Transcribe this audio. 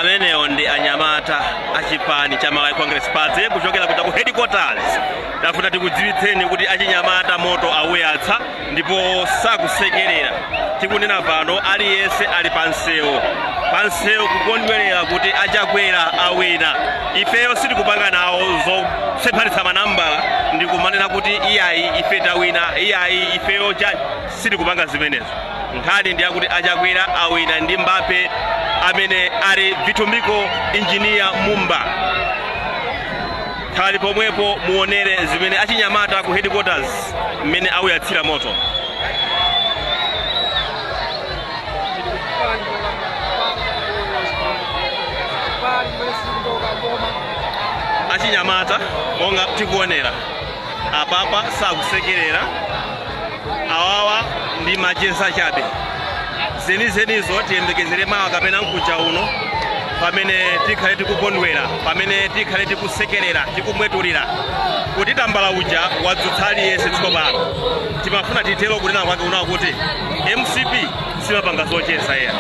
amenewo ndi anyamata achipani cha Malawi Congress Party kuchokera ku headquarters. Tafuna tikudziwitseni kuti achinyamata moto awuyatsa ndipo sakusekerera. Tikunena pano aliyense ali pansewu kukondwerera kuti achakwera awina. Ifeyo sitikupanga nawo zosemphanitsa manambala ndikumanena kuti iyayi ife tawina, iyayi ifeyo sitikupanga zimenezo. Nkhani ndi yakuti achakwera awina ndi Mbappe amene ali Vitumbiko Engineer Mumba. Khali pomwepo muonere zimene achinyamata ku headquarters mmene awuyatsira moto. Achinyamata monga tikuonera apapa sakusekerera, awawa ndi majeza chabe. Zenizenizo tiyembekezere mawa kapena nkuja uno pamene tikhale tikukondwera, pamene tikhale tikusekerera, tikumwetulira kuti tambala uja wadzutsa aliyense tsopano. Timafuna titero kunena kwake unawo kuti MCP simapanga zochesa yena.